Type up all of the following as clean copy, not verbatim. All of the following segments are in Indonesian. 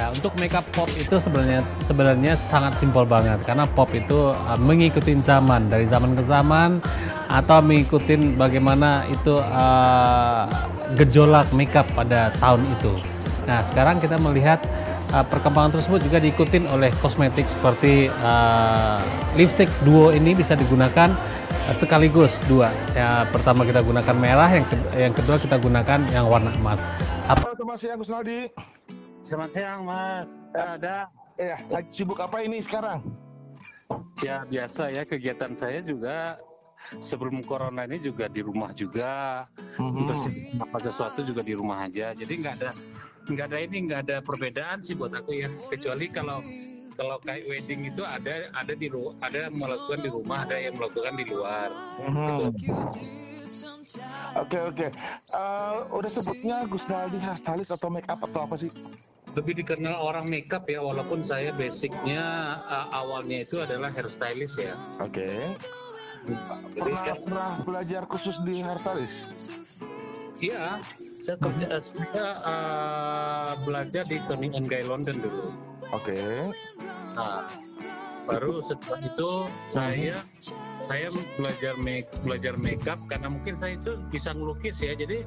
Ya, untuk makeup pop itu sebenarnya sangat simpel banget karena pop itu mengikuti zaman dari zaman ke zaman atau mengikuti bagaimana itu gejolak makeup pada tahun itu. Nah, sekarang kita melihat perkembangan tersebut juga diikuti oleh kosmetik seperti lipstick duo ini bisa digunakan sekaligus dua. Ya, pertama kita gunakan merah, yang kedua kita gunakan yang warna emas. Halo Mas Agus Naldi. Selamat siang Mas. Ada. Lagi sibuk apa ini sekarang? Ya biasa ya, kegiatan saya juga sebelum corona ini juga di rumah juga. Terus apa sesuatu juga di rumah aja. Jadi nggak ada perbedaan sih buat aku ya. Kecuali kalau kayak wedding itu ada melakukan di rumah, ada yang melakukan di luar. Oke. Udah sebutnya Gus Naldi hairstylist atau make up atau apa sih? Lebih dikenal orang makeup ya, walaupun saya basicnya awalnya itu adalah hairstylist ya. Oke. Pernah belajar khusus di hairstylist? Iya, saya belajar di Toni & Guy London dulu. Oke. Nah, baru setelah itu saya belajar makeup karena mungkin saya itu bisa ngelukis ya, jadi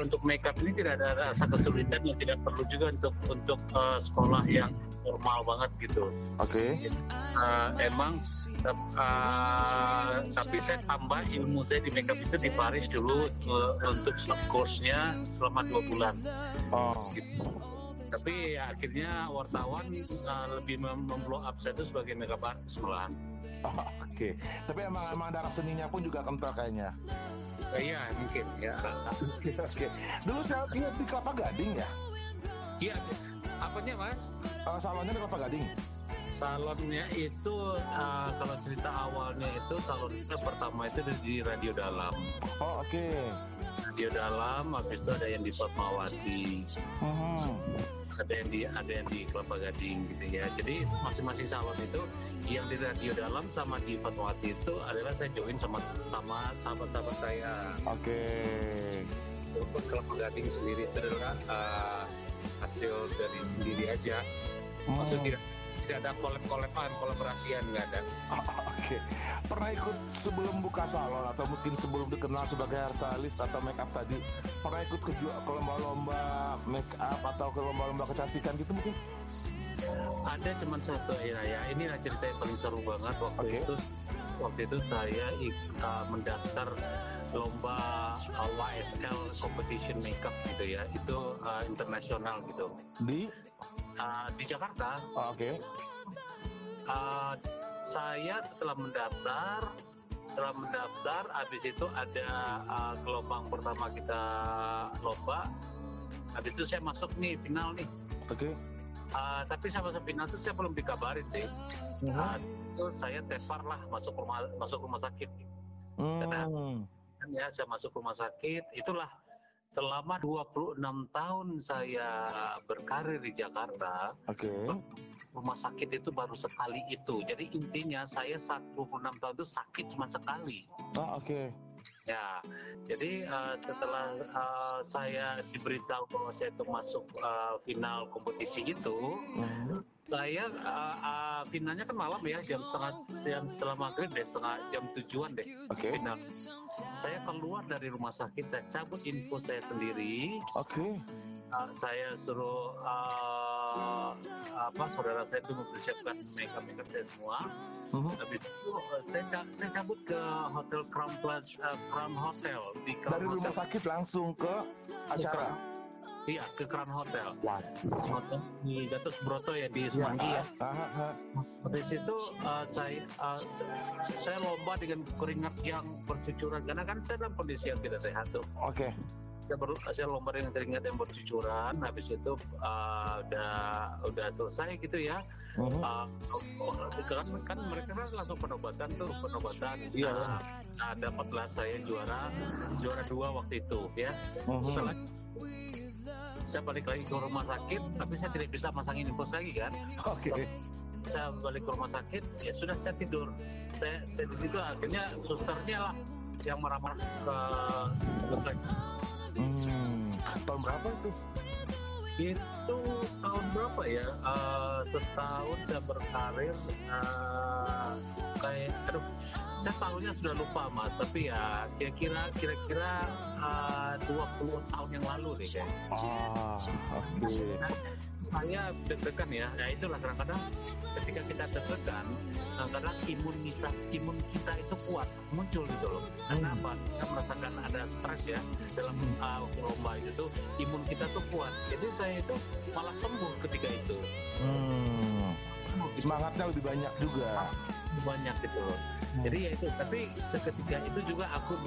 untuk makeup ini tidak ada rasa kesulitan yang tidak perlu juga untuk sekolah yang formal banget gitu. Oke. Tapi saya tambah ilmu saya di makeup itu di Paris dulu untuk course-nya selama 2 bulan. Gitu. Tapi ya, akhirnya wartawan lebih memblow up saya itu sebagai makeup artist malahan. Oke. Tapi emang darah seninya pun juga kental kayaknya. Iya mungkin ya. Oke. Dulu saya lihat di Kelapa Gading ya. Iya. Apanya Mas? Salonnya di Kelapa Gading. Salonnya itu kalau cerita awalnya itu salonnya pertama itu di Radio Dalam. Oke. Radio Dalam, habis itu ada yang di Fatmawati. Ada yang di Kelapa Gading gitu ya. Jadi masing-masing salon itu yang di Radio Dalam sama di Fatmawati itu adalah saya join sama sahabat-sahabat saya. Oke. Untuk Kelapa Gading sendiri itu adalah hasil dari sendiri aja. Maksudnya tidak ada kolaborasian, nggak ada. Oke. Pernah ikut sebelum buka salon atau mungkin sebelum dikenal sebagai hairstylist atau makeup tadi, pernah ikut ke lomba-lomba makeup atau ke lomba-lomba kecantikan gitu mungkin? Ada cuman satu ya. Inilah cerita yang paling seru banget waktu itu saya mendaftar lomba YSL competition makeup gitu ya. Itu internasional gitu. Di Jakarta. Oke. Saya setelah mendaftar, habis itu ada gelombang pertama kita lomba. Habis itu saya masuk nih final nih. Oke. Tapi sama final itu saya belum dikabarin sih. Itu saya tepar lah masuk rumah sakit. Karena ya saya masuk rumah sakit, itulah selama 26 tahun saya berkarir di Jakarta. Oke. Rumah sakit itu baru sekali itu. Jadi intinya saya 26 tahun itu sakit cuma sekali. Oke. Ya, jadi setelah saya diberitahu bahwa saya itu masuk final kompetisi itu, saya finalnya kan malam ya, jam setelah maghrib deh, jam 7-an deh. Oke. Final. Saya keluar dari rumah sakit, saya cabut info saya sendiri. Oke. Saya suruh saudara saya itu mempersiapkan makeup saya semua. Habis itu saya cabut ke Hotel Crown Hotel di Crown dari Hotel. Rumah sakit langsung ke acara. Iya, ke Crown Hotel. Wah. Hotel di Gatot Subroto ya, di Semanggi ya. Habis itu saya lomba dengan keringat yang bercucuran karena kan saya dalam kondisi yang tidak sehat tuh. Oke. Saya lomba dengan keringat yang bercucuran. Habis itu udah selesai gitu ya. Kan mereka langsung penobatan. Iya. Dapatlah saya juara 2 waktu itu ya. Setelah saya balik lagi ke rumah sakit, tapi saya tidak bisa masangin infus lagi kan. Oke. Saya balik ke rumah sakit, ya sudah saya tidur. Saya di situ akhirnya susternya lah yang marah-marah ke saya. Tahun berapa itu? Itu tahun berapa ya? Setahun saya berkarir, kayak, aduh, saya tahunnya sudah lupa Mas. Tapi ya kira-kira 20 tahun yang lalu deh kayak. Oke. Saya deg-degan ya. Ya itulah kadang-kadang ketika kita deg-degan, kadang imun kita itu kuat muncul gitu loh. Karena apa? Kita merasakan ada stres ya dalam lomba itu, imun kita tuh kuat. Jadi saya itu malah sembuh ketika itu. Semangatnya lebih banyak juga. Banyak gitu loh. Jadi ya itu. Tapi seketika itu juga aku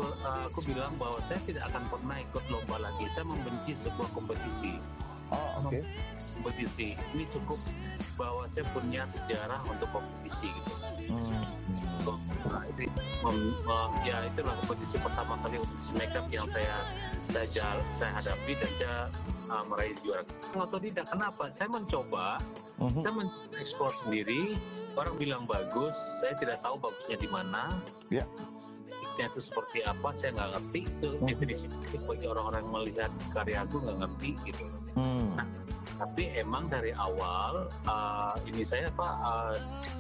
bilang bahwa saya tidak akan pernah ikut lomba lagi. Saya membenci sebuah kompetisi. Oke. Kompetisi ini cukup bahwa saya punya sejarah untuk kompetisi gitu. Ya itulah kompetisi pertama kali untuk makeup yang saya hadapi dan saya meraih juara. Otodidak, kenapa? Saya mencoba, saya mengeksplor sendiri. Orang bilang bagus, saya tidak tahu bagusnya di mana. Ya. Tekniknya itu seperti apa, saya nggak ngerti. Itu definisi bagi orang-orang yang melihat karyaku nggak ngerti gitu. Nah, tapi emang dari awal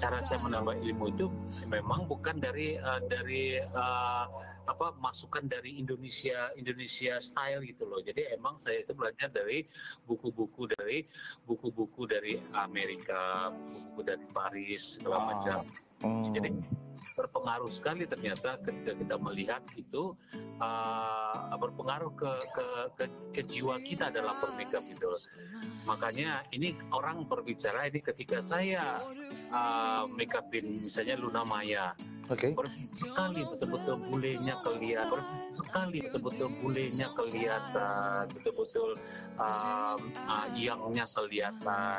cara saya menambah ilmu itu memang bukan dari masukan dari Indonesia style gitu loh. Jadi emang saya itu belajar dari buku-buku dari Amerika, buku-buku dari Paris segala macam. Jadi berpengaruh sekali ternyata ketika kita melihat itu berpengaruh ke jiwa kita dalam bermakeup gitu. Makanya ini orang berbicara ini ketika saya makeupin misalnya Luna Maya. Oke. Sekali betul-betul bulenya kelihatan, betul-betul yangnya kelihatan.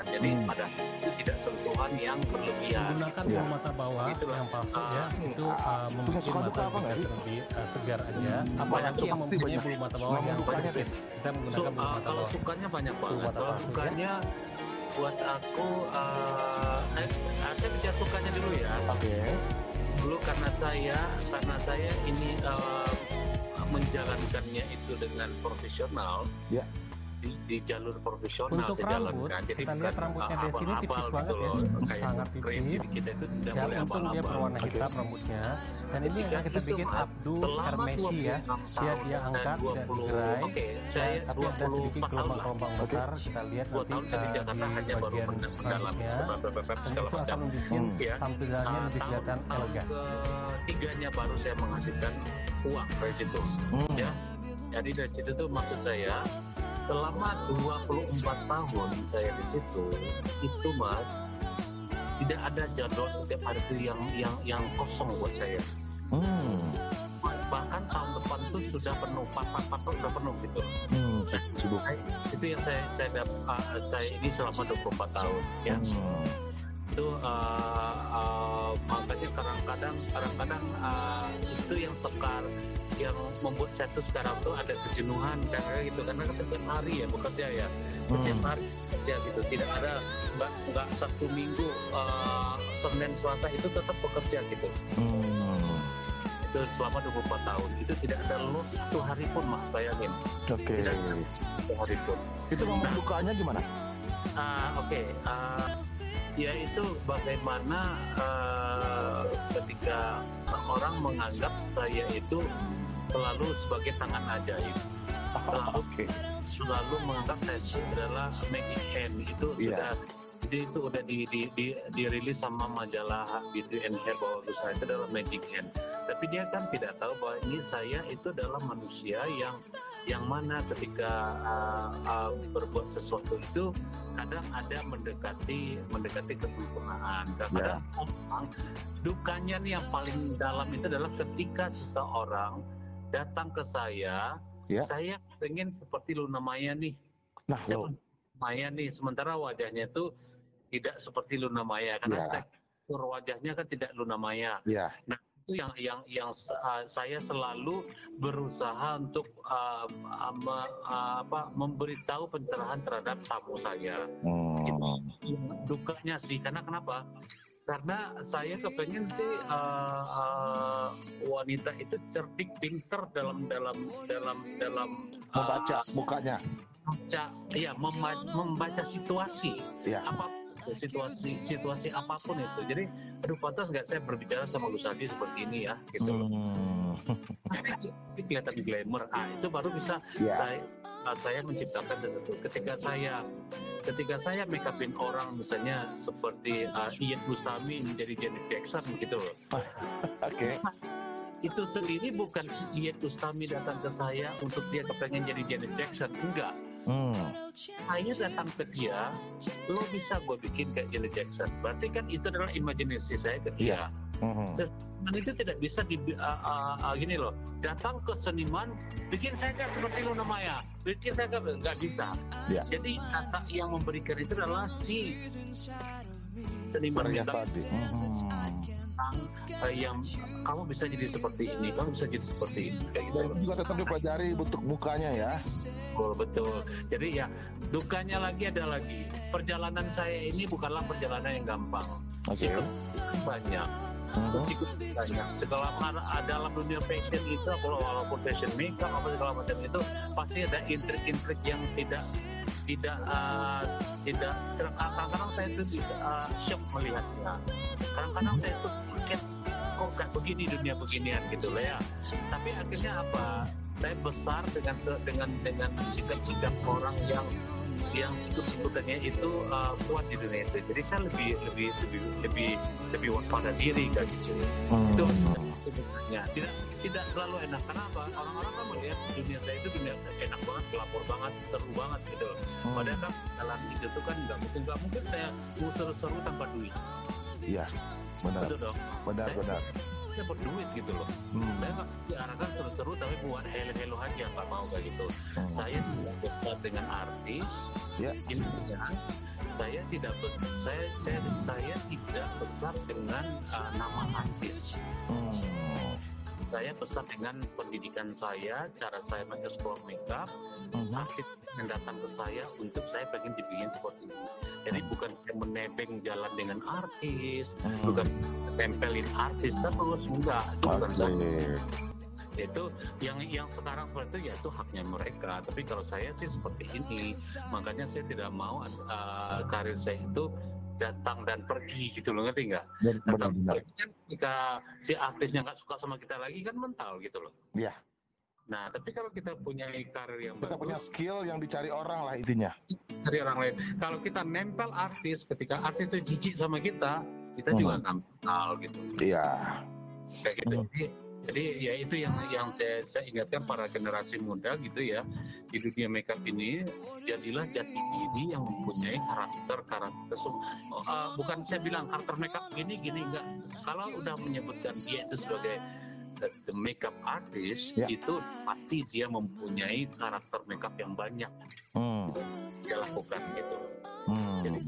Jadi pada itu tidak sentuhan yang berlebihan. Menggunakan bulu mata bawah yang palsu ya, itu membuat mata kita lebih segar aja. Apalagi yang mempunyai bulu mata bawah yang sedikit, kita menggunakan bulu mata kalau bawah. sukanya banyak banget. Kalau sukanya buat aku, saya bicara sukanya dulu ya. Oke. Dulu karena saya ini menjalankannya itu dengan profesional. Ya. Di jalur profesional untuk saya rambut, jalankan. Jadi kita lihat rambutnya Desi ini tipis gitu banget ya, sangat keren. tipis. Jadi kita itu tidak Ya, boleh untung dia abal-abal. berwarna hitam rambutnya. Dan ini akan kita bikin Abdul Hermesi ya. Dia angkat tidak digerai. Tapi ada sedikit gelombang-gelombang besar. Kita lihat nanti di bagian selanjutnya. Dan itu akan membuat tampilannya lebih kelihatan elegan. Ketiganya baru saya menghasilkan uang dari situ. Ya. Jadi dari situ tuh maksud saya, selama 24 tahun saya di situ, itu Mas, tidak ada jadwal setiap hari itu yang kosong buat saya. Bahkan tahun depan itu sudah penuh, part sudah penuh gitu. Sibuk. Itu yang saya ini selama 24 tahun ya. Itu makanya kadang-kadang itu yang membuat saya tuh sekarang tuh ada kejenuhan karena gitu, karena setiap hari ya bekerja ya, setiap hari kerja gitu, tidak ada nggak Sabtu Minggu, Senin Selasa itu tetap bekerja gitu. Itu selama 24 tahun itu tidak ada loss satu hari pun Mas, bayangin. Oke. Tidak ada satu hari pun. Itu momen dukanya gimana? Ya itu bagaimana ketika orang menganggap saya itu selalu sebagai tangan ajaib, selalu menganggap saya itu adalah magic hand. Itu sudah, jadi itu udah dirilis sama majalah Beauty and Hair bahwa saya itu adalah magic hand. Tapi dia kan tidak tahu bahwa ini saya itu adalah manusia yang mana ketika berbuat sesuatu itu kadang ada mendekati kesempurnaan. Kadang dukanya nih yang paling dalam itu adalah ketika seseorang datang ke saya pengen seperti Luna Maya nih. Maya nih, sementara wajahnya itu tidak seperti Luna Maya karena tekstur wajahnya kan tidak Luna Maya. Nah, itu yang saya selalu berusaha untuk memberitahu pencerahan terhadap tamu saya. Itu dukanya sih, karena kenapa? Karena saya kepengen sih wanita itu cerdik, pinter dalam membaca mukanya. membaca situasi, Ya. apa situasi apapun itu. Jadi, aduh pantas nggak saya berbicara sama Gus Adi seperti ini ya, gitu loh. Tapi kelihatan glamour, itu baru bisa saya menciptakan sesuatu. Ketika saya make upin orang, misalnya seperti Iyeth Bustami menjadi Janet Jackson gitu loh. Oke. Itu sendiri bukan si Iyeth Bustami datang ke saya untuk dia kepengen jadi Janet Jackson, enggak. Saya datang ke dia, lo bisa gue bikin kayak Janet Jackson. Berarti kan itu adalah imajinasi saya ke dia. Dan itu tidak bisa gini loh, datang ke seniman, bikin saya kayak seperti Luna Maya, bikin saya kayak, nggak bisa. Jadi kata yang memberikan itu adalah si seniman yang yang kamu bisa jadi seperti ini, kamu bisa jadi seperti ini, kayak gitu. Dan itu juga tetap dipelajari bentuk mukanya ya. Betul. Jadi ya dukanya lagi ada lagi. Perjalanan saya ini bukanlah perjalanan yang gampang. Sikap banyak. Segala dalam dunia fashion itu, walaupun fashion makeup apa segala macam itu pasti ada intrik-intrik yang tidak kadang-kadang saya itu bisa shock melihatnya. Kadang-kadang saya itu kaget, kok kayak begini dunia beginian gitu lah ya. Tapi akhirnya apa? Saya besar dengan sikap-sikap orang yang sikap-sikapannya itu kuat di dunia itu. Jadi saya lebih waspada diri kan gitu. Itu sebenarnya tidak selalu enak. Kenapa? Orang-orang kan melihat dunia saya itu dunia enak banget, pelapor banget, seru banget gitu. Padahal kan dalam hidup itu kan nggak mungkin saya mau seru-seru tanpa duit. Iya, benar. Betul dong. Benar. Saya berduit gitu loh. Saya nggak diarahkan seru-seru tapi buat hello aja, nggak mau kayak gitu. Saya tidak besar dengan artis. Intinya saya tidak besar dengan nama artis. Saya besar dengan pendidikan saya, cara saya mengeksplor makeup, artis yang datang ke saya untuk saya pengen dibikin seperti ini. Jadi bukan menebeng jalan dengan artis, bukan tempelin artis terus, enggak. Bukan saya. Itu yang sekarang seperti itu ya itu haknya mereka. Tapi kalau saya sih seperti ini, makanya saya tidak mau karir saya itu datang dan pergi gitu loh, ngerti nggak? Datang kan ketika si artisnya nggak suka sama kita lagi kan mental gitu loh. Iya. Nah tapi kalau kita punya karir yang kita bagus, punya skill yang dicari orang lah intinya. Cari orang lain. Kalau kita nempel artis, ketika artis itu jijik sama kita juga akan mental gitu. Iya. Kayak gitu. Jadi ya itu yang saya ingatkan para generasi muda gitu ya, di dunia makeup ini jadilah jati diri yang mempunyai karakter bukan saya bilang karakter makeup gini enggak. Kalau udah menyebutkan dia itu sebagai the makeup artist, itu pasti dia mempunyai karakter makeup yang banyak dia lakukan gitu. Jadi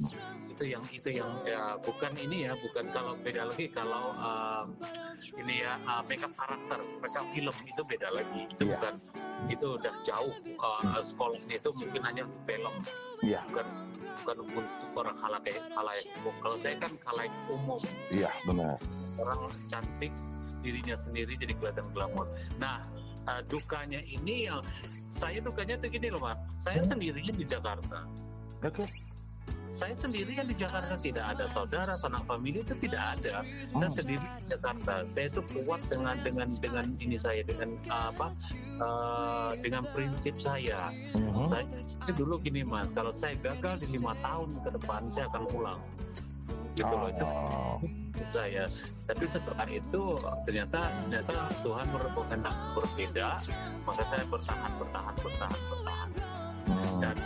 itu yang ya bukan kalau beda lagi kalau ini ya makeup karakter, makeup film itu beda lagi. Itu bukan, itu udah jauh sekolahnya itu mungkin hanya film. Bukan untuk orang khalayak umum. Kalau saya kan khalayak umum. Iya, benar. Orang cantik dirinya sendiri jadi kelihatan glamor. Nah, dukanya ini saya dukanya tuh gini loh, Mas. Saya sendirian di Jakarta. Oke. Saya sendirian di Jakarta, tidak ada saudara, sanak famili itu tidak ada. Saya sendiri di Jakarta. Saya itu kuat dengan ini saya dengan dengan prinsip saya. Saya dulu gini Mas, kalau saya gagal di 5 tahun ke depan saya akan pulang. Gitu loh itu saya. Tapi setelah itu ternyata Tuhan berkehendak berbeda, maka saya bertahan. Dan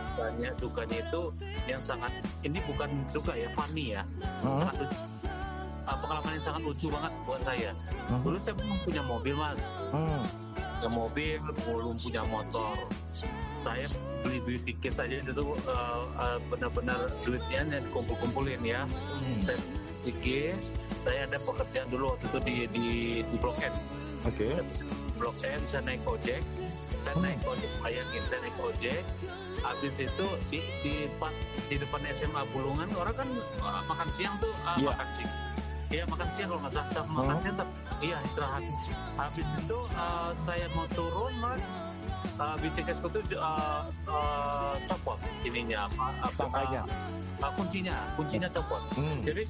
dukanya itu yang sangat, ini bukan duka ya, funny ya, sangat lucu. Pengalaman yang sangat lucu banget buat saya. Dulu saya belum punya mobil Mas, punya mobil, belum punya motor. Saya beli tiket saja itu benar-benar duitnya dan kumpulin ya. Saya tiket, saya ada pekerjaan dulu waktu itu di Blok M. Oke. Blok M, saya naik ojek. Bayangin saya naik ojek. Habis itu di depan SMA Bulungan orang kan makan siang tuh makan siang. Iya makan siang kalau nggak salah makan siang iya istirahat. Habis itu saya mau turun Mas, BTK itu copot ininya kuncinya copot. Jadi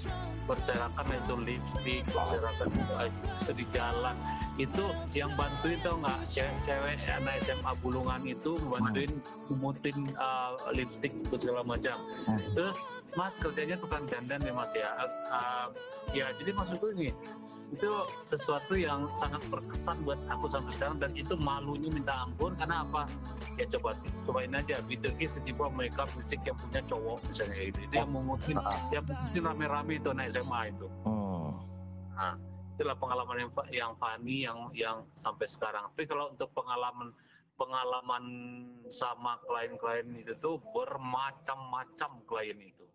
berserakan itu lipstick, berserakan itu di jalan. Itu yang bantuin tau nggak, cewek anak SMA Bulungan itu bantuin ngumutin lipstick itu segala macam. Terus Mas kerjanya tukang dandan ya Mas ya. Ya jadi maksudku ini itu sesuatu yang sangat berkesan buat aku sampai sekarang, dan itu malunya minta ampun. Karena apa? Ya cobain aja BTK sejumlah makeup musik yang punya cowok misalnya gitu. Itu yang mengutin rame-rame itu anak SMA itu. Nah, itulah pengalaman yang funny yang sampai sekarang. Tapi kalau untuk pengalaman sama klien-klien itu tuh bermacam-macam klien itu.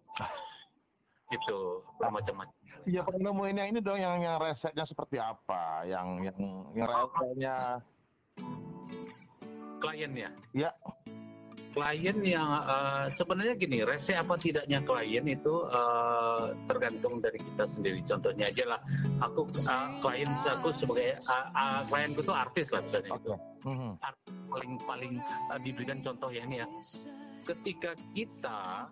Itu bermacam-macam. Ya penemuinnya ini dong yang resepnya seperti apa? Yang resepnya kliennya. Ya. Klien yang sebenarnya gini, rese apa tidaknya klien itu tergantung dari kita sendiri. Contohnya aja lah, klien aku sebagai klienku tuh artis lah misalnya itu. Paling diberikan contoh ya ini ya. Ketika kita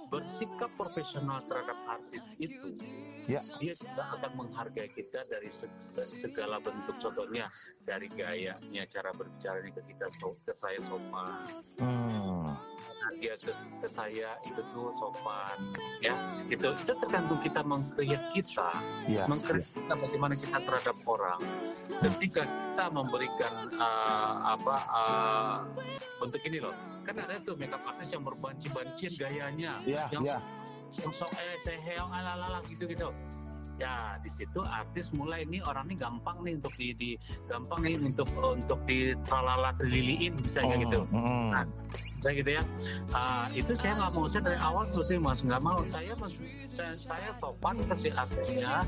bersikap profesional terhadap artis itu, dia juga akan menghargai kita dari segala bentuk. Contohnya dari gayanya, cara berbicaranya ke kita, ke saya sopan. Dia ke saya itu tuh sopan, ya. Itu tergantung kita meng-create kita, bagaimana kita terhadap orang. Ketika kita memberikan bentuk ini loh, kan ada tuh makeup artist yang berbanci-bancian gayanya, yang sok sehel ala gitu. Ya di situ artis mulai nih orang ini gampang nih untuk gampang nih untuk ditralala terliliin misalnya gitu. Nah, saya gitu ya. Itu saya nggak mau, saya dari awal seperti Mas nggak mau. Saya sopan ke si artisnya,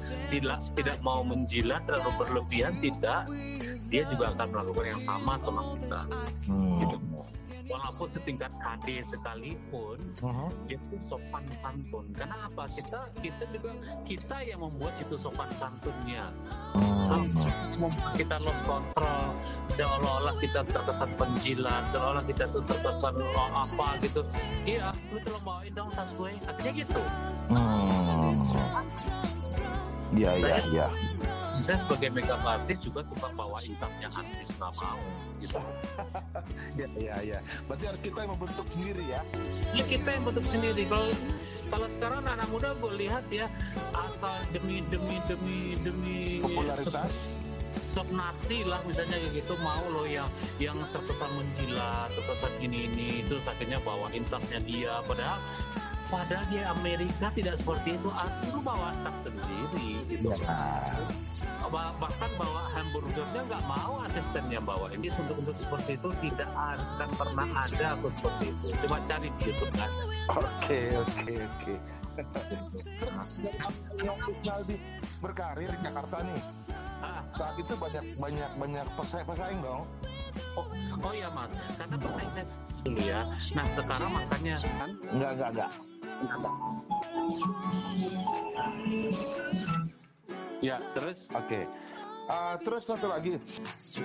tidak mau menjilat terlalu berlebihan, tidak. Dia juga akan melakukan yang sama kita. Gitu. Walaupun setingkat KD sekalipun, dia itu sopan santun. Karena apa? Kita yang membuat itu sopan santunnya. Kita lost control, seolah-olah kita terkesan penjilat, seolah-olah kita tuh terkesan apa gitu. Iya, lu tolong bawain dong tas gue, akhirnya gitu. Iya. Saya sebagai makeup artist juga tukang bawain tasnya artis nggak mau gitu. Iya. Berarti harus kita yang membentuk sendiri ya. Ya kita yang bentuk sendiri. Kalau sekarang anak muda gue lihat ya, asal demi popularitas, sop nasi lah misalnya gitu, mau loh yang terkesan menjilat, terkesan ini itu akhirnya bawain tasnya dia. Padahal di Amerika tidak seperti itu. Aku bawa tas sendiri gitu. Bahkan bawa hamburgernya nggak mau asistennya bawa. Ini untuk seperti itu tidak akan pernah ada aku seperti itu. Cuma cari di YouTube nggak ada. Oke. Yang Aldi berkarir di Jakarta nih. Saat itu banyak pesaing dong. Oh iya Mas, karena pesaing saya dulu ya. Nah sekarang makanya kan? Enggak. Ya, terus? Oke. Terus satu lagi.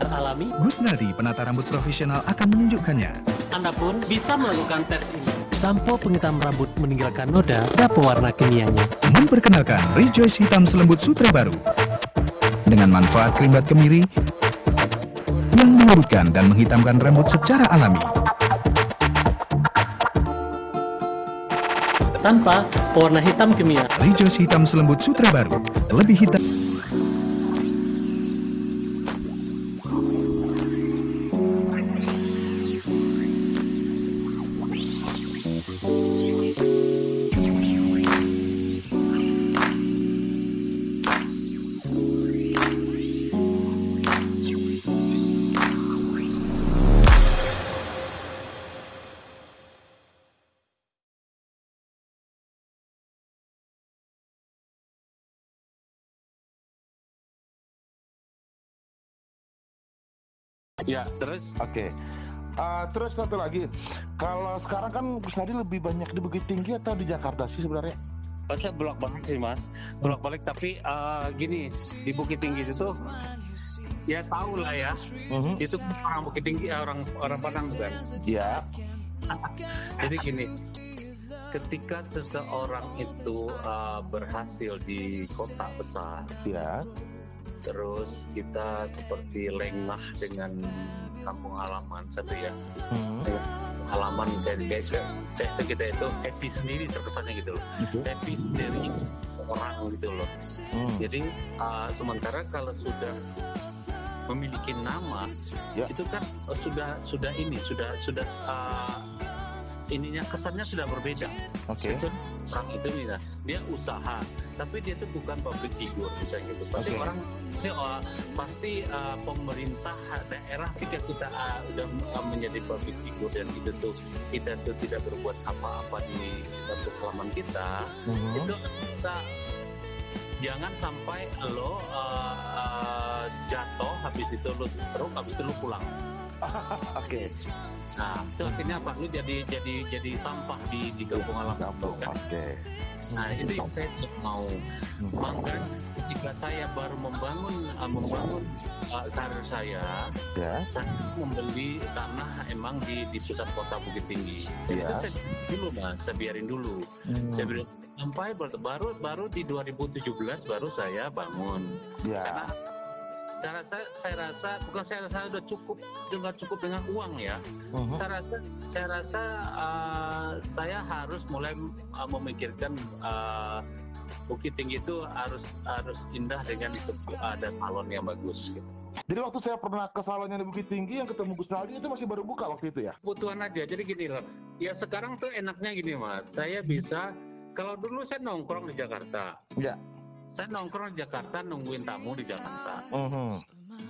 Alami, Gusnadi, penata rambut profesional akan menunjukkannya. Anda pun bisa melakukan tes ini. Sampo penghitam rambut meninggalkan noda dan pewarna kimianya. Memperkenalkan Rejoice Hitam Selembut Sutra Baru. Dengan manfaat krimbat kemiri yang melembutkan dan menghitamkan rambut secara alami. Tanpa pewarna hitam kimia. Rejoice Hitam Selembut Sutra Baru. Lebih hitam. Ya, terus? Oke. Terus satu lagi. Kalau sekarang kan Gusnadi lebih banyak di Bukit Tinggi atau di Jakarta sih sebenarnya? Saya bolak-balik sih Mas, bolak-balik. Tapi gini, di Bukit Tinggi itu ya tahu lah ya. Itu orang Bukit Tinggi, orang Padang bukan? Ya. Jadi gini, ketika seseorang itu berhasil di kota besar, Ya. terus kita seperti lengah dengan kampung halaman satu ya. Halaman kayak kita itu happy sendiri terkesannya gitu loh. Happy sendiri orang gitu loh. Jadi sementara kalau sudah memiliki nama, itu kan sudah ininya kesannya sudah berbeda. Oke. Orang itu nih, dia usaha, tapi dia itu bukan public figure misalnya gitu. Pasti orang pasti pemerintah daerah ketika kita udah menjadi public figure dan kita tuh tidak berbuat apa-apa di dalam halaman kita, itu bisa jangan sampai lo jatuh, habis itu lo stroke, habis itu lo pulang. Oke. Nah, itu akhirnya apa? Lu jadi sampah di kampung halaman kan? Oke. Nah, itu yang saya tidak mau. Maka jika saya baru membangun karir saya membeli tanah emang di pusat kota Bukit Tinggi. Jadi itu saya biarin dulu. Saya biarin sampai baru di 2017 baru saya bangun. Karena saya rasa udah cukup dengan uang ya. Saya rasa saya harus mulai memikirkan Bukit Tinggi itu harus indah dengan ada salon yang bagus gitu. Jadi waktu saya pernah ke salonnya di Bukit Tinggi yang ketemu Gus Naldi itu masih baru buka waktu itu ya? Kebutuhan aja. Jadi gini loh. Ya sekarang tuh enaknya gini Mas. Saya bisa, kalau dulu saya nongkrong di Jakarta. Ya. Saya nongkrong di Jakarta nungguin tamu di Jakarta.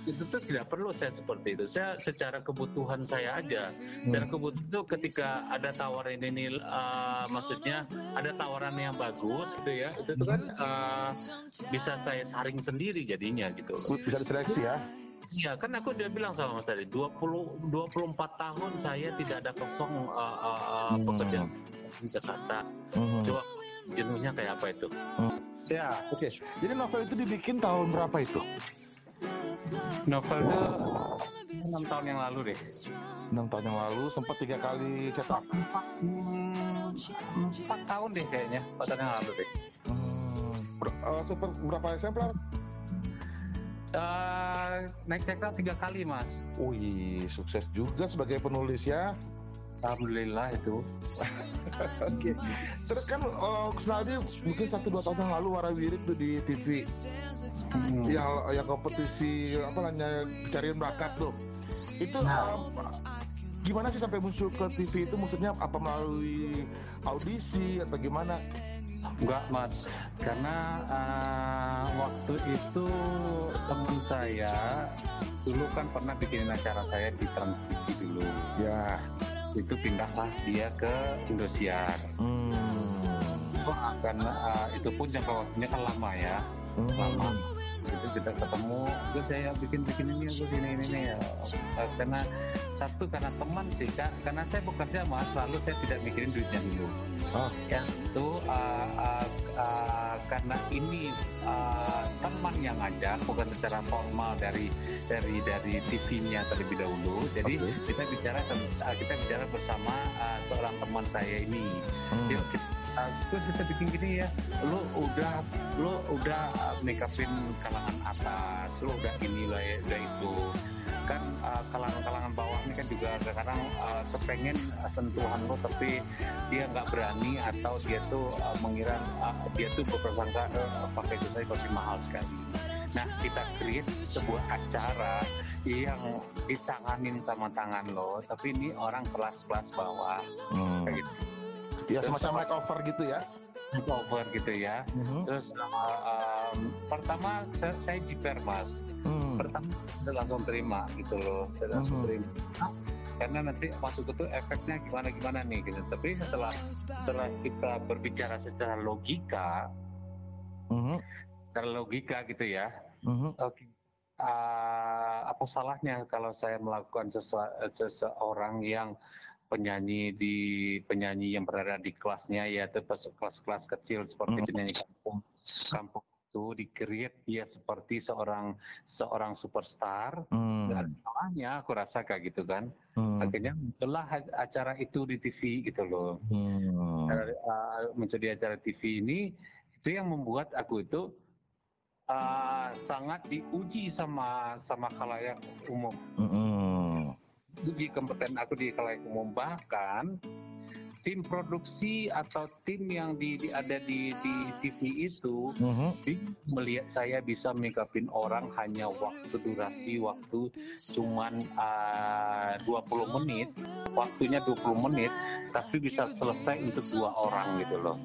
Itu tuh tidak perlu saya seperti itu. Saya secara kebutuhan saya aja. Secara kebutuhan itu ketika ada tawaran ini, maksudnya ada tawaran yang bagus gitu ya. Itu tuh kan bisa saya saring sendiri jadinya gitu. Bisa diseleksi ya? Iya kan aku udah bilang sama Mas tadi 24 tahun saya tidak ada kosong pekerjaan di Jakarta. Coba jenuhnya kayak apa itu? Ya, oke. Jadi novel itu dibikin tahun berapa itu? Novel itu 6 tahun yang lalu deh. 6 tahun yang lalu, sempat 3 kali cetak. 4 tahun deh kayaknya, 4 tahun yang lalu deh. Sempat berapa eksemplar? Naik cetak 3 kali Mas. Wih, sukses juga sebagai penulis ya. Alhamdulillah itu. Oke. Terus kan Gus Naldi mungkin 1-2 tahun yang lalu warawirit tuh di TV. Yang kompetisi apa namanya pencarian bakat tuh. Itu gimana sih sampai muncul ke TV itu? Maksudnya apa melalui audisi atau gimana? Enggak Mas, karena waktu itu teman saya dulu kan pernah bikin acara saya di Trans TV dulu. Ya. Itu pindahlah dia ke Indosiar. Karena itu pun jangka waktunya kan lama ya, lama. Itu kita ketemu, terus saya bikin ini ya. Karena satu karena teman sih, karena saya bekerja Mas, lalu saya tidak mikirin duitnya dulu. Ya itu karena ini teman yang ngajak, bukan secara formal dari TV-nya terlebih dahulu. Jadi kita bicara bersama seorang teman saya ini. Yuk kita bikin gini ya. Lu udah make upin kalangan atas, lu udah inilah ya, udah itu. Kan kalangan bawah ini kan juga kadang-kadang kepengen sentuhan lo tapi dia nggak berani atau dia tuh mengira dia tuh berprasangka pakai itu saya pasti mahal sekali. Nah kita create sebuah acara yang ditanganin sama tangan lo, tapi ini orang kelas bawah kayak gitu. Ya semacam makeover gitu ya? Makeover gitu ya. Terus pertama saya jiper Mas. Pertama saya langsung terima gitu loh. Saya langsung terima. Karena nanti masuk itu efeknya gimana nih gitu. Tapi setelah kita berbicara secara logika, gitu ya. Oke. Apa salahnya kalau saya melakukan seseorang yang penyanyi yang berada di kelasnya, yaitu kelas-kelas kecil seperti penyanyi kampung itu di-create dia seperti seorang superstar, nggak ada salahnya aku rasa kayak gitu kan. Akhirnya muncullah acara itu di TV gitu loh. Muncul di acara TV ini, itu yang membuat aku itu sangat diuji sama khalayak umum. Uji kompeten aku di khalayak umum, bahkan tim produksi atau tim yang ada di TV itu melihat saya bisa make upin orang hanya durasi waktu cuman 20 menit, waktunya 20 menit, tapi bisa selesai untuk 2 orang gitu loh.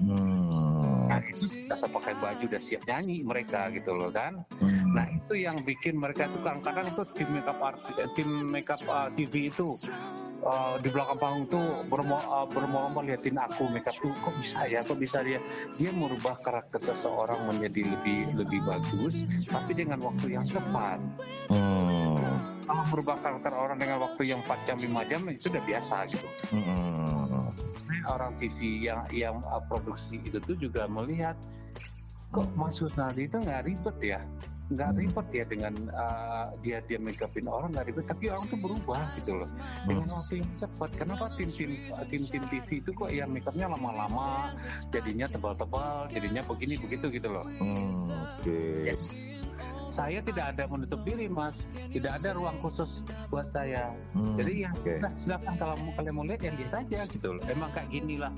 Nah itu bisa pakai baju udah siap nyanyi mereka gitu loh kan. Nah itu yang bikin mereka itu kadang-kadang itu tim makeup TV itu di belakang panggung tuh berlomba liatin aku makeup tuh kok bisa dia merubah karakter seseorang menjadi lebih bagus tapi dengan waktu yang cepat. Kalau merubah karakter orang dengan waktu yang 4 jam 5 jam itu udah biasa gitu. Orang TV yang produksi itu tuh juga melihat kok Mas Kusnadi itu nggak ribet ya dengan dia make upin orang, nggak ribet, tapi orang tuh berubah gitu loh dengan waktu yang cepat. Kenapa tim TV itu kok ya make upnya lama-lama, jadinya tebal-tebal, jadinya begini begitu gitu loh. Yes. Saya tidak ada menutup diri Mas, tidak ada ruang khusus buat saya. Jadi ya silakan kalau kalian mau lihat yang lihat aja gitu loh. Emang kayak ginilah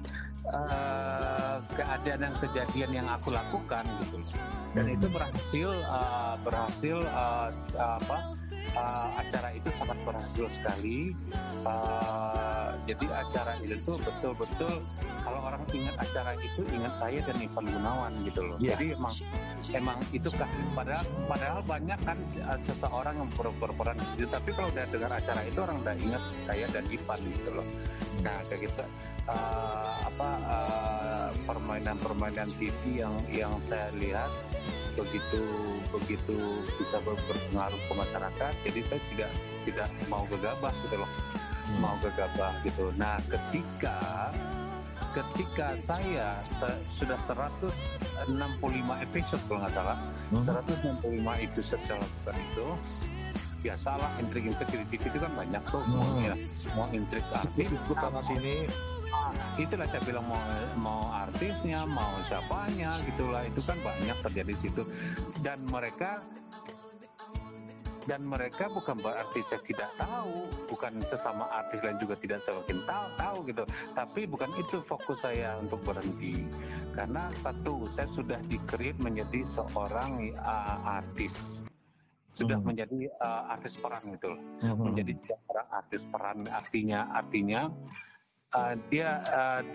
keadaan dan kejadian yang aku lakukan gitu loh. Dan itu berhasil acara itu sangat berhasil sekali. Jadi acara itu tuh betul-betul kalau orang ingat acara itu ingat saya dan Ivan Gunawan gitu loh. Jadi emang itu kan padahal banyak kan seseorang yang berperan di situ, tapi kalau udah dengar acara itu orang udah ingat saya dan Ivan gitu loh. Nah kayak gitu permainan TV yang saya lihat begitu bisa berpengaruh ke masyarakat, jadi saya tidak mau gegabah gitu loh, gitu. Nah ketika saya sudah 165 episode kalau nggak salah, 165 episode saya lakukan itu, biasalah intrik-intrik di TV itu kan banyak tuh, mau intrik artis sama sini. Itulah saya bilang mau artisnya, mau siapanya gitulah, itu kan banyak terjadi di situ. Dan mereka bukan berarti saya tidak tahu, bukan sesama artis lain juga tidak semakin tahu gitu. Tapi bukan itu fokus saya untuk berhenti. Karena satu, saya sudah di-create menjadi seorang artis. Sudah menjadi artis peran gitu loh. Menjadi seorang artis peran, artinya dia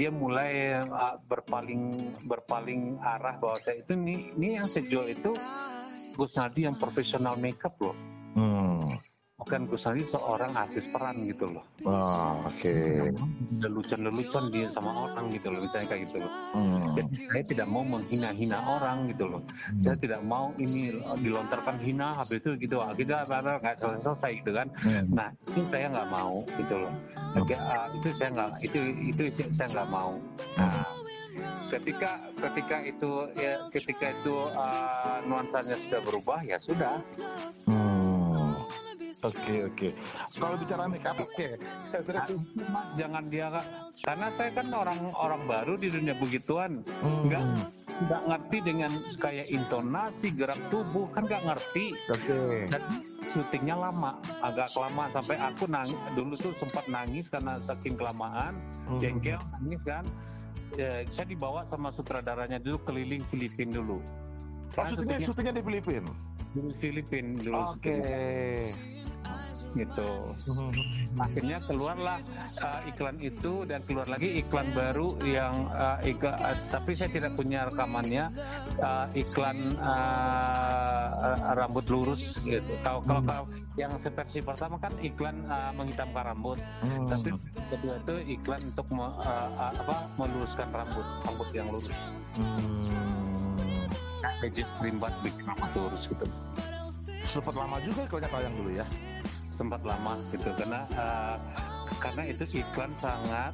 mulai berpaling arah bahwa saya itu ini yang saya jual itu Kusnadi yang profesional makeup loh. Bukan Kusnadi seorang artis peran gitu loh. Lelucon dia sama orang gitu loh, misalnya kayak gitu loh. Jadi saya tidak mau menghina-hina orang gitu loh. Saya tidak mau ini dilontarkan hina habis itu gitu. Kita nggak selesai gitu kan. Nah itu saya nggak mau gitu loh. Itu saya nggak mau. Nah ketika itu nuansanya sudah berubah ya sudah. Oke. Kalau bicara makeup, jangan dia karena saya kan orang baru di dunia begituan, nggak ngerti dengan kayak intonasi, gerak tubuh kan nggak ngerti. Dan syutingnya agak lama sampai aku dulu tuh sempat nangis karena saking kelamaan, jengkel nangis kan. Saya dibawa sama sutradaranya dulu keliling Filipina dulu. Syutingnya di Filipina. Di Filipina dulu. Gitu. Akhirnya keluarlah iklan itu dan keluar lagi iklan baru yang tapi saya tidak punya rekamannya, iklan rambut lurus gitu. Kalau yang versi pertama kan iklan menghitamkan rambut, tapi kedua itu iklan untuk meluruskan rambut yang lurus. Pages Krimbat bikin rambut lurus gitu. Sempat lama juga iklannya tayang dulu ya. Sempat lama gitu karena itu iklan sangat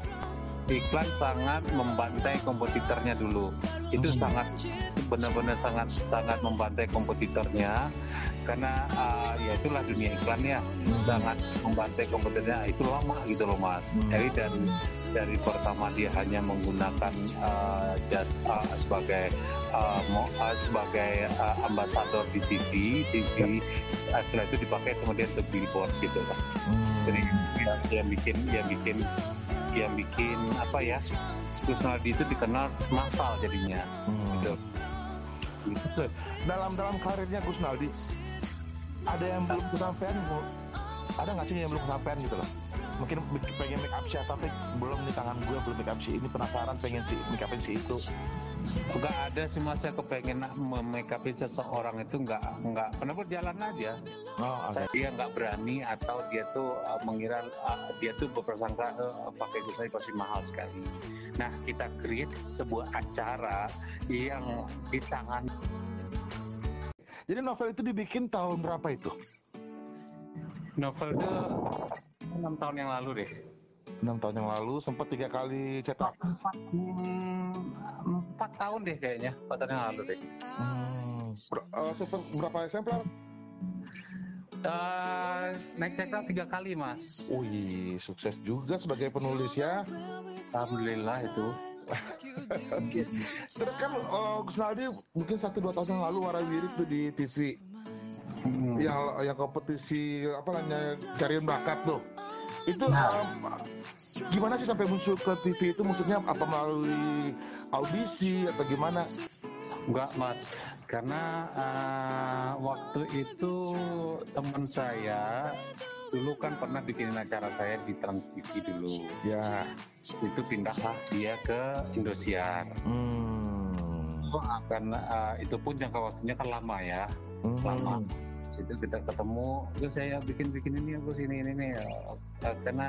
iklan sangat membantai kompetitornya dulu. Itu sangat benar-benar sangat membantai kompetitornya karena ya itulah dunia iklan ya, sangat membantai kompetitornya. Itu lama gitu loh Mas. Jadi dari pertama dia hanya menggunakan sebagai ambasador di TV, setelah itu dipakai kemudian untuk billboard gitu lah. Jadi yang bikin apa ya, Kusnadi itu dikenal massal jadinya. Gitu. Dalam karirnya Kusnadi ada yang belum kesampaian, ada nggak sih yang belum kesampaian gitu loh? Mungkin pengen make up sih, tapi belum di tangan gue belum make up sih. Ini penasaran pengen sih make upin si itu. Enggak ada sih Mas, saya kepengen make upin seseorang itu enggak pernah berjalan aja. Dia nggak berani atau dia tuh mengira dia tuh berprasangka pakai Kusnadi pasti mahal sekali. Nah kita create sebuah acara yang di tangan. Jadi novel itu dibikin tahun berapa itu? Novel itu 6 tahun yang lalu deh. 6 tahun yang lalu, sempat 3 kali cetak. 4 tahun deh kayaknya, 4 tahun yang lalu deh. Berapa eksemplar? Naik cetak 3 kali Mas. Wih, sukses juga sebagai penulis ya. Alhamdulillah itu. Oke. Terus kan Kusnadi mungkin 1-2 tahun yang lalu warawiri tuh di TV. Yang kompetisi apa namanya, cariin bakat tuh. Itu gimana sih sampai muncul ke TV itu? Maksudnya apa melalui audisi atau gimana? Enggak Mas, karena waktu itu teman saya dulu kan pernah bikinin acara saya di Trans TV dulu. Ya. Itu pindahlah dia ke Indosiar. Karena itu pun jangka waktunya kan lama ya, lama. Itu kita ketemu, terus saya bikin ini, terus ini karena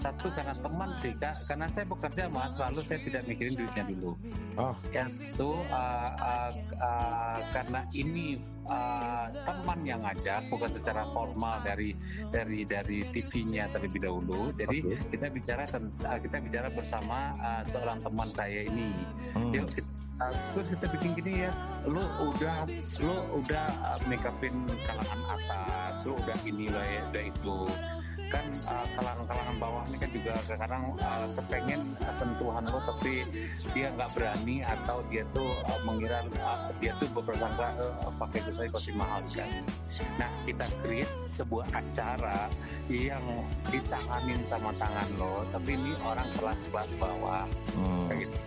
satu karena teman sih Kak, karena saya bekerja Mas, lalu saya tidak mikirin duitnya dulu. Yang itu karena ini teman yang ngajak, bukan secara formal dari TV-nya terlebih dahulu. Jadi kita bicara bersama seorang teman saya ini. Terus kita bikin gini ya, lu udah make upin kalangan atas, lu udah ini lah ya, udah itu kan kalangan bawah ini kan juga kadang kepengen sentuhan lo tapi dia nggak berani atau dia tuh mengira dia tuh berprasangka pakai Kusnadi pasti mahal sekali. Nah kita create sebuah acara yang ditanganin sama tangan lo, tapi ini orang kelas bawah kayak gitu.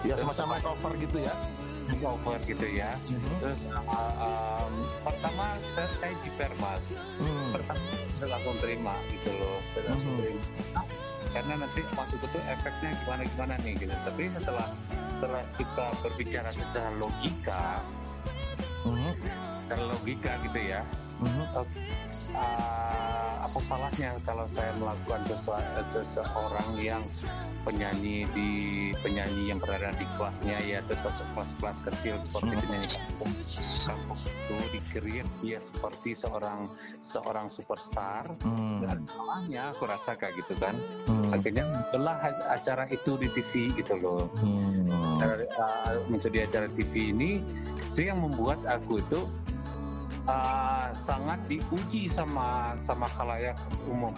Ya semacam makeover gitu ya. Makeover gitu ya. Terus pertama saya jiper Mas. Pertama saya langsung terima gitu loh. Karena nanti masuk itu efeknya gimana nih gitu. Tapi setelah kita berbicara secara logika, gitu ya. Apa salahnya kalau saya melakukan seseorang yang penyanyi yang berada di kelasnya, yaitu kelas kecil seperti penyanyi kampung itu di-create dia seperti seorang superstar. Dan salahnya aku rasa kayak gitu kan. Akhirnya muncullah acara itu di TV gitu loh. Muncul di acara TV ini itu yang membuat aku itu sangat diuji sama khalayak umum.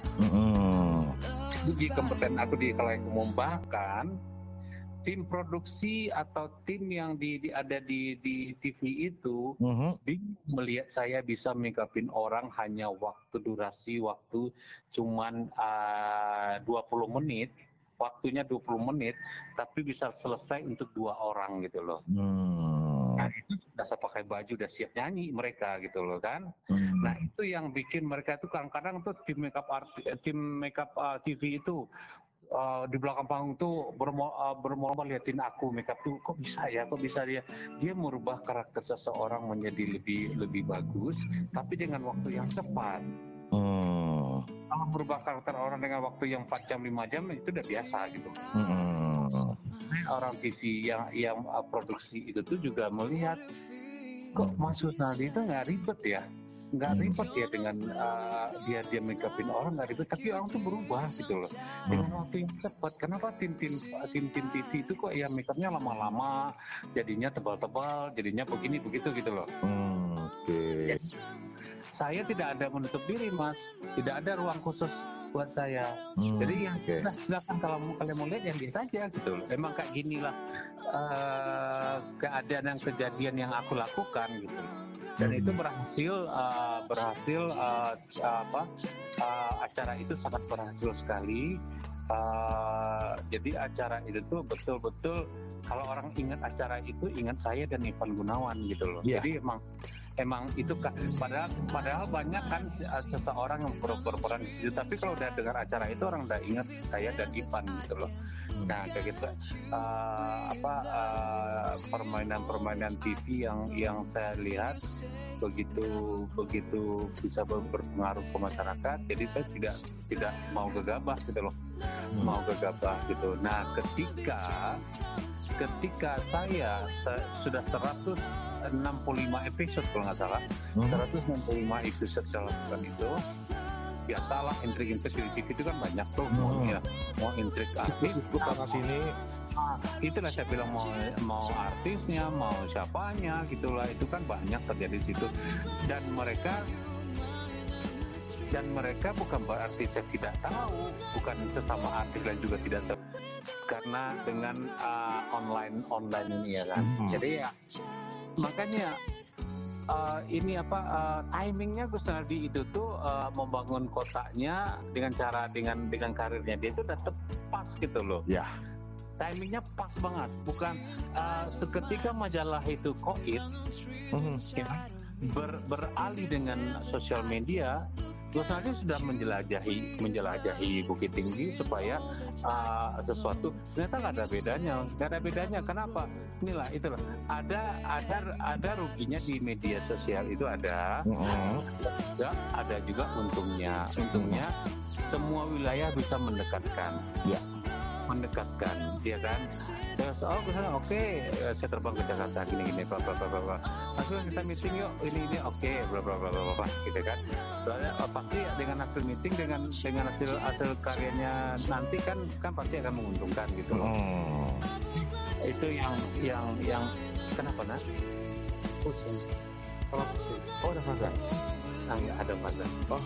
Uji kompeten aku di khalayak umum, bahkan tim produksi atau tim yang ada di TV itu melihat saya bisa make upin orang hanya durasi waktu cuman 20 menit. Waktunya 20 menit, tapi bisa selesai untuk 2 orang gitu loh. Nah itu sudah saya pakai baju, udah siap nyanyi mereka gitu loh kan. Nah itu yang bikin mereka itu kadang-kadang tuh tim makeup TV itu di belakang panggung tuh bermormal liatin aku makeup tuh kok bisa dia merubah karakter seseorang menjadi lebih bagus, tapi dengan waktu yang cepat. Kalau merubah karakter orang dengan waktu yang 4 jam 5 jam itu udah biasa gitu. Orang TV yang produksi itu tuh juga melihat kok Mas Kusnadi itu nggak ribet ya. nggak ribet ya dengan dia make upin orang, nggak ribet, tapi orang tuh berubah gitu loh dengan waktu yang cepat. Kenapa tim TV itu kok ya make upnya lama-lama, jadinya tebal-tebal, jadinya begini begitu gitu loh. Oke. Saya tidak ada menutup diri, Mas, tidak ada ruang khusus buat saya. Jadi ya silakan kalau kalian mau lihat yang lihat aja gitu loh. Emang kayak ginilah keadaan yang kejadian yang aku lakukan gitu. Dan itu berhasil acara itu sangat berhasil sekali. Jadi acara itu tuh betul-betul kalau orang ingat acara itu ingat saya dan Ivan Gunawan gitu loh. Jadi emang itu padahal banyak kan seseorang yang berperan di situ, tapi kalau udah dengar acara itu orang udah ingat saya dan Ivan gitu loh. Nah kayak gitu permainan TV yang saya lihat begitu bisa berpengaruh ke masyarakat, jadi saya tidak mau gegabah gitu loh, gitu. Nah ketika saya sudah 165 episode kalau nggak salah, 165 episode saya lakukan itu, biasalah intrik-intrik di TV itu kan banyak tuh, mau intrik artis, sana sini. Itulah saya bilang mau artisnya, mau siapanya, gitulah, itu kan banyak terjadi di situ. Dan mereka bukan berarti saya tidak tahu, bukan sesama artis dan juga tidak karena dengan online ini ya kan. Jadi ya makanya timingnya Gus Nardi itu tuh membangun kotaknya dengan karirnya dia itu udah tepat gitu loh. Ya. Timingnya pas banget, bukan seketika majalah itu koit, beralih dengan sosial media. Gus Nardi sudah menjelajahi Bukit Tinggi supaya sesuatu ternyata nggak ada bedanya. Kenapa? Itulah ada ruginya di media sosial itu ada juga untungnya semua wilayah bisa mendekatkan dia kan. Terus oke, saya terbang ke Jakarta gini bla bla bla bla. Langsung kita meeting yuk ini oke bla bla bla bla gitu kan. Soalnya pasti dengan hasil meeting dengan hasil karyanya nanti kan pasti akan menguntungkan gitu loh. Itu yang kenapa nak? Pusing. Kalau pusing. Oh ada fase. Enggak ada fase. Oh.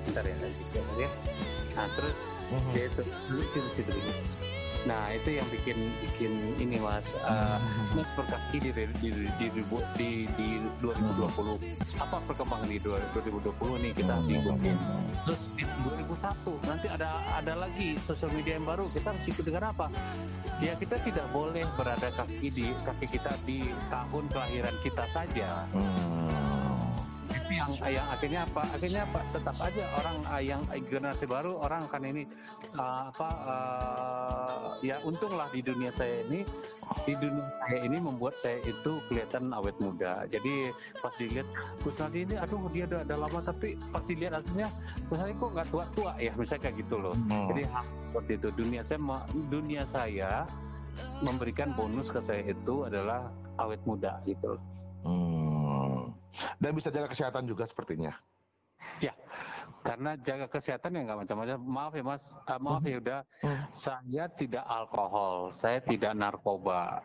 Bentar ya. Nah terus dia itu dulu. Nah itu yang bikin ini Mas berkaki di 2020. Apa perkembangan di 2020 nih kita ikutin. Terus di 2001 nanti ada lagi sosial media yang baru, kita harus ikut dengan apa? Ya kita tidak boleh berada kaki kita di tahun kelahiran kita saja. Yang akhirnya apa? Tetap aja orang yang generasi baru orang akan ini ya untunglah di dunia saya ini membuat saya itu kelihatan awet muda. Jadi pas dilihat Gus Nardi ini aduh dia udah lama, tapi pas dilihat aslinya Gus Nardi kok nggak tua ya, misalnya kayak gitu loh. Jadi seperti itu dunia saya memberikan bonus ke saya itu adalah awet muda gitu. Dan bisa jaga kesehatan juga sepertinya. Ya, karena jaga kesehatan ya nggak macam-macam. Maaf ya Mas, maaf ya udah. Saya tidak alkohol, saya tidak narkoba.